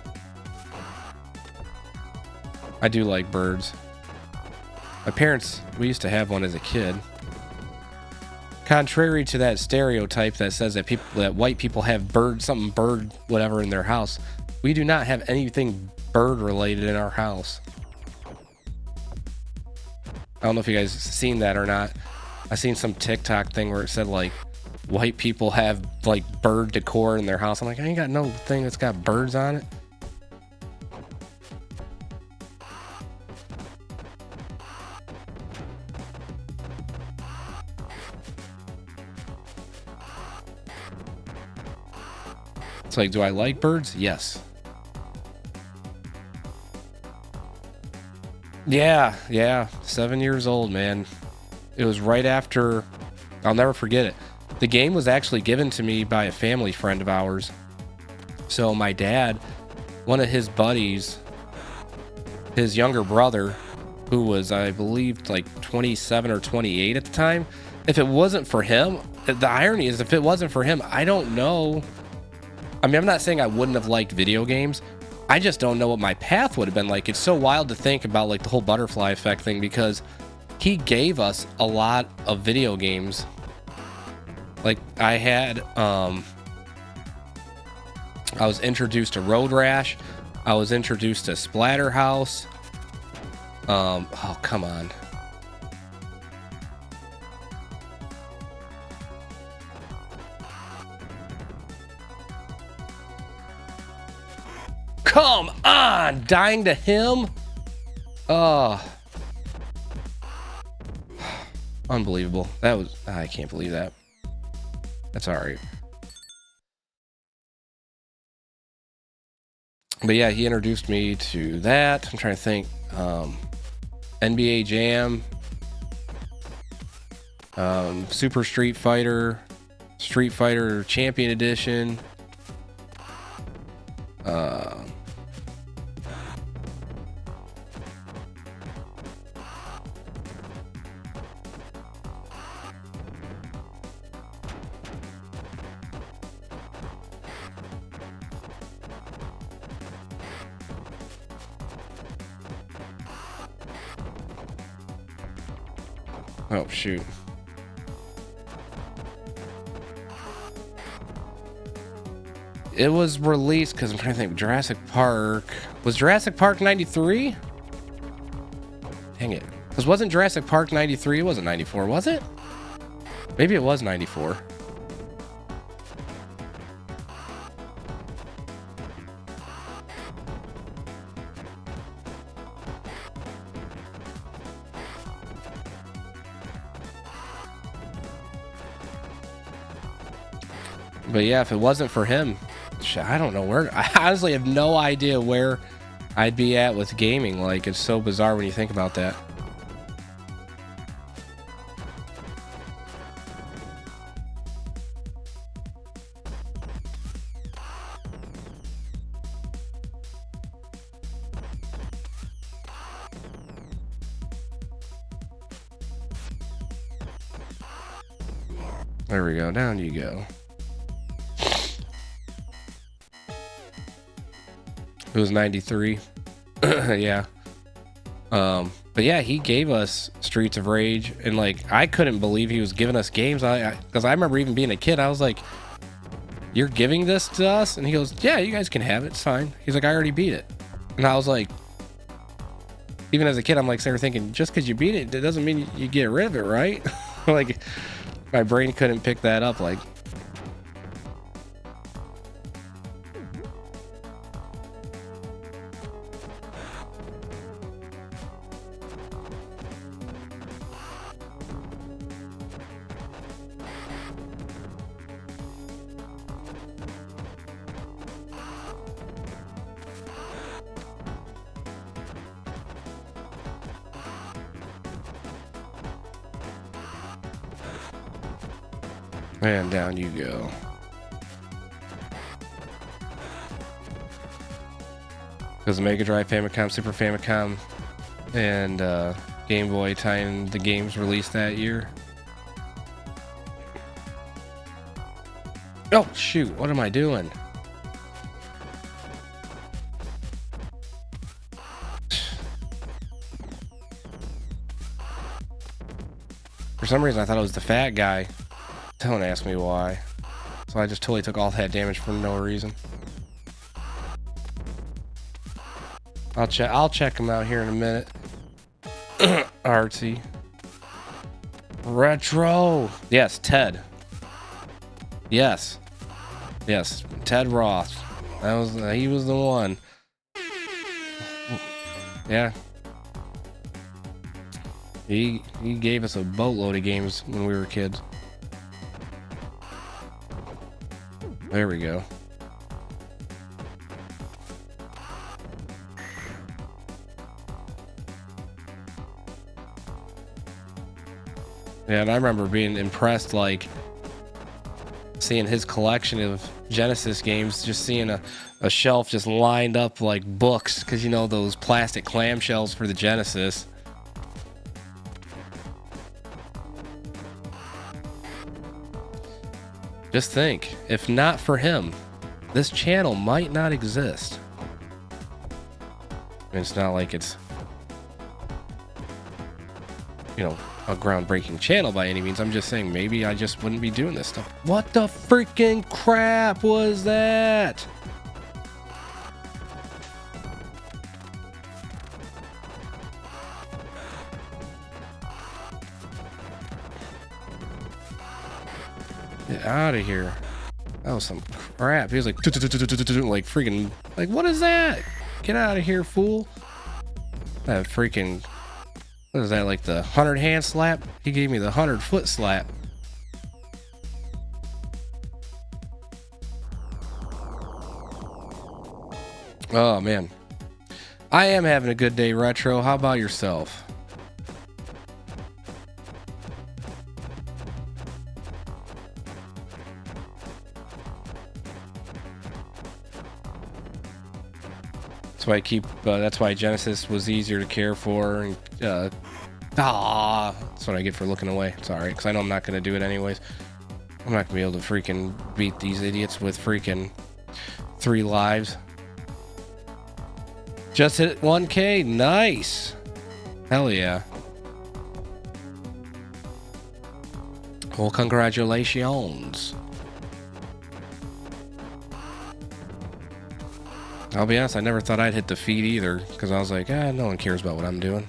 Speaker 1: I do like birds. My parents, we used to have one as a kid. Contrary to that stereotype that says that white people have bird whatever in their house, we do not have anything bird related in our house. I don't know if you guys seen that or not. I seen some TikTok thing where it said like white people have like bird decor in their house. I'm like, I ain't got no thing that's got birds on it. It's like, do I like birds? Yes. Yeah. 7 years old, man. It was right after, I'll never forget it. The game was actually given to me by a family friend of ours. So my dad, one of his buddies, his younger brother, who was, I believe, like 27 or 28 at the time, if it wasn't for him, the irony is if it wasn't for him, I don't know. I mean, I'm not saying I wouldn't have liked video games. I just don't know what my path would have been like. It's so wild to think about like the whole butterfly effect thing, because he gave us a lot of video games. Like I had, I was introduced to Road Rash. I was introduced to Splatterhouse. Oh, come on. Come on, dying to him. Oh, unbelievable. That was, I can't believe that. That's all right. But yeah, he introduced me to that. I'm trying to think. NBA Jam, Super Street Fighter Champion Edition. Oh, shoot. It was released, because I'm trying to think, Jurassic Park. Was Jurassic Park 93? Dang it. Because wasn't Jurassic Park 93? It wasn't 94, was it? Maybe it was 94. But yeah, if it wasn't for him, I don't know where. I honestly have no idea where I'd be at with gaming. Like, it's so bizarre when you think about that. There we go. Down you go. It was 93. Yeah. But yeah, he gave us Streets of Rage, and like I couldn't believe he was giving us games. Because I remember even being a kid, I was like, "You're giving this to us?" And he goes, "Yeah, you guys can have it. It's fine." He's like, "I already beat it," and I was like, even as a kid, I'm like sitting there thinking, just because you beat it, it doesn't mean you get rid of it, right? Like, my brain couldn't pick that up. Like. And down you go. Because the Mega Drive, Famicom, Super Famicom, and Game Boy tying the games released that year. Oh, shoot. What am I doing? For some reason, I thought it was the fat guy. Don't ask me why. So I just totally took all that damage for no reason. I'll check him out here in a minute. Artsy. Retro. Yes, Ted. Yes. Yes, Ted Roth. He was the one. Yeah. He gave us a boatload of games when we were kids. There we go. Yeah, and I remember being impressed, like, seeing his collection of Genesis games, just seeing a shelf just lined up like books, because you know those plastic clamshells for the Genesis. Just think, if not for him, this channel might not exist. And it's not like it's, you know, a groundbreaking channel by any means. I'm just saying maybe I just wouldn't be doing this stuff. What the freaking crap was that? Get out of here. That was some crap. He was like freaking, like, what is that? Get out of here, fool. That freaking, what is that, like the 100 hand slap? He gave me the 100 foot slap. Oh man, I am having a good day, Retro. How about yourself? That's why Genesis was easier to care for. And, that's what I get for looking away. It's alright, because I know I'm not going to do it anyways. I'm not going to be able to freaking beat these idiots with freaking 3 lives. Just hit 1K. Nice. Hell yeah. Well, congratulations. I'll be honest, I never thought I'd hit defeat either, because I was like, no one cares about what I'm doing.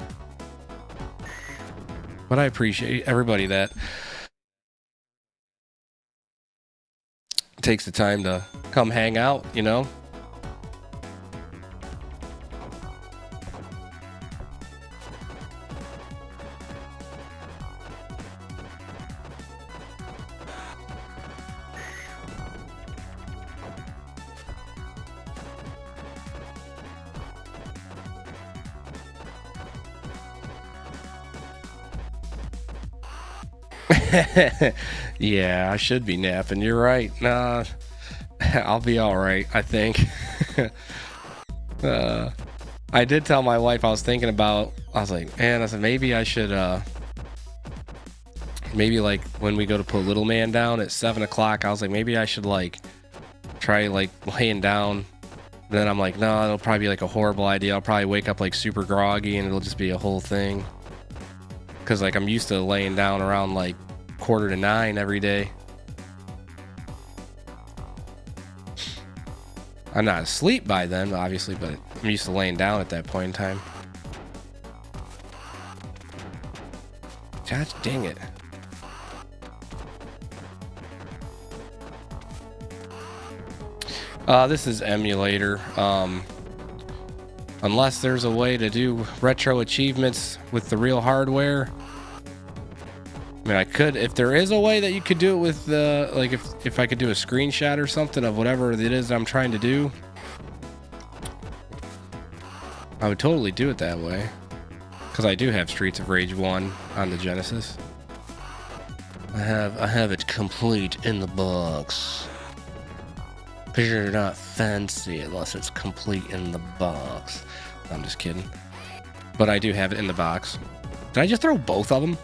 Speaker 1: But I appreciate everybody that takes the time to come hang out, you know? Yeah, I should be napping. You're right. Nah, I'll be all right, I think. I did tell my wife, I was like, man, I said, maybe I should, maybe like when we go to put little man down at 7 o'clock, I was like, maybe I should like try like laying down. Then I'm like, no, it'll probably be like a horrible idea. I'll probably wake up like super groggy and it'll just be a whole thing. Cause like I'm used to laying down around like 8:45 every day. I'm not asleep by then, obviously, but I'm used to laying down at that point in time. Gosh dang it. This is emulator. Unless there's a way to do retro achievements with the real hardware. I mean, I could, if there is a way that you could do it with the, like if I could do a screenshot or something of whatever it is I'm trying to do, I would totally do it that way. Because I do have Streets of Rage 1 on the Genesis. I have it complete in the box. Cause you're not fancy unless it's complete in the box. I'm just kidding. But I do have it in the box. Did I just throw both of them?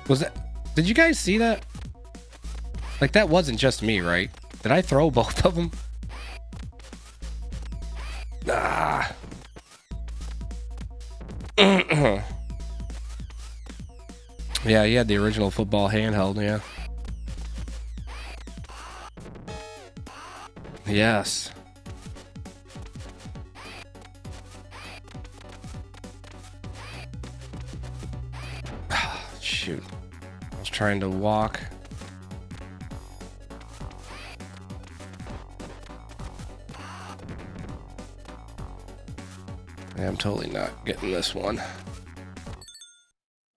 Speaker 1: Was that... Did you guys see that? Like, that wasn't just me, right? Did I throw both of them? Ah. Yeah, he had the original football handheld, yeah. Yes. Shoot. I was trying to walk. Yeah, I'm totally not getting this one.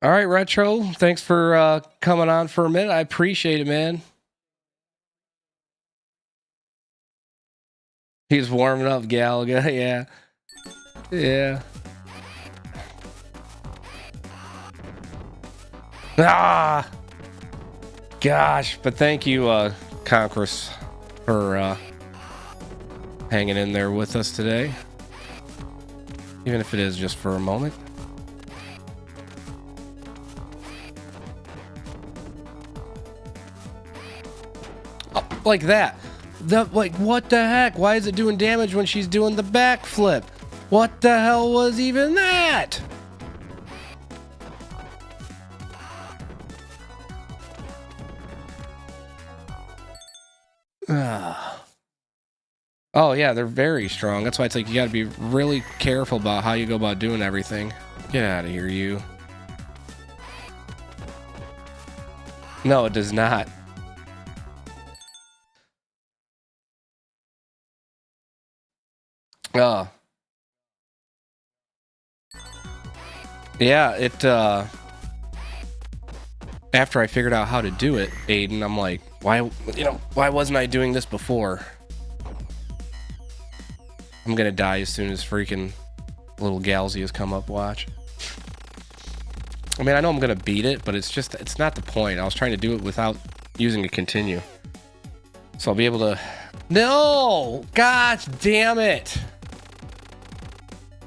Speaker 1: All right, Retro. Thanks for coming on for a minute. I appreciate it, man. He's warming up, Galaga. Yeah. Yeah. Ah! Gosh, but thank you, Congress, for hanging in there with us today. Even if it is just for a moment. Oh, like that. Like, what the heck? Why is it doing damage when she's doing the backflip? What the hell was even that? Oh yeah, they're very strong. That's why it's like you gotta be really careful about how you go about doing everything. Get out of here, you. No, it does not. Oh. Yeah, it after I figured out how to do it, Aiden, I'm like, why wasn't I doing this before? I'm gonna die as soon as freaking little Galsias come up, watch. I mean, I know I'm gonna beat it, but it's not the point. I was trying to do it without using a continue. So I'll be able to... No! Gosh damn it!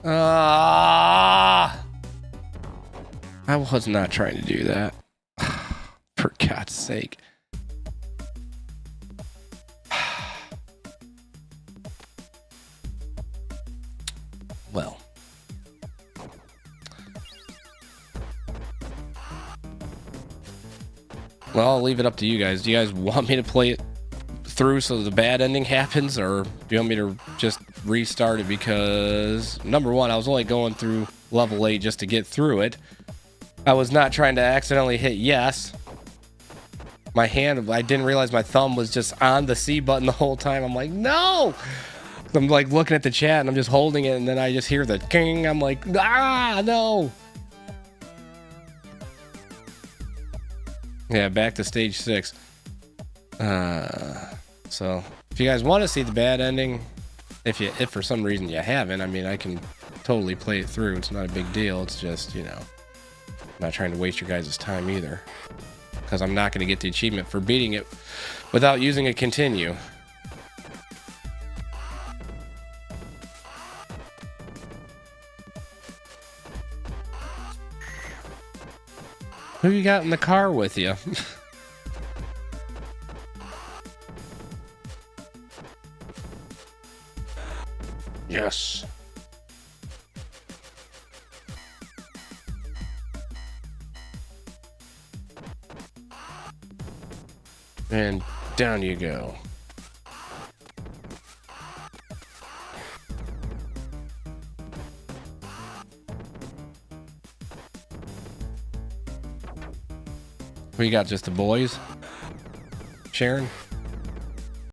Speaker 1: I was not trying to do that. For God's sake. Well. Well, I'll leave it up to you guys. Do you guys want me to play it through so the bad ending happens, or do you want me to just restart it? Because number one, I was only going through level 8 just to get through it. I was not trying to accidentally hit yes. My hand, I didn't realize my thumb was just on the C button the whole time. I'm like, no! I'm like looking at the chat and I'm just holding it, and then I just hear the king. I'm like, no! Yeah, back to stage 6. So if you guys want to see the bad ending, if for some reason you haven't, I mean, I can totally play it through. It's not a big deal. It's just, I'm not trying to waste your guys' time either, because I'm not going to get the achievement for beating it without using a continue. Who you got in the car with you? Yes. And down you go. We got just the boys. Sharon?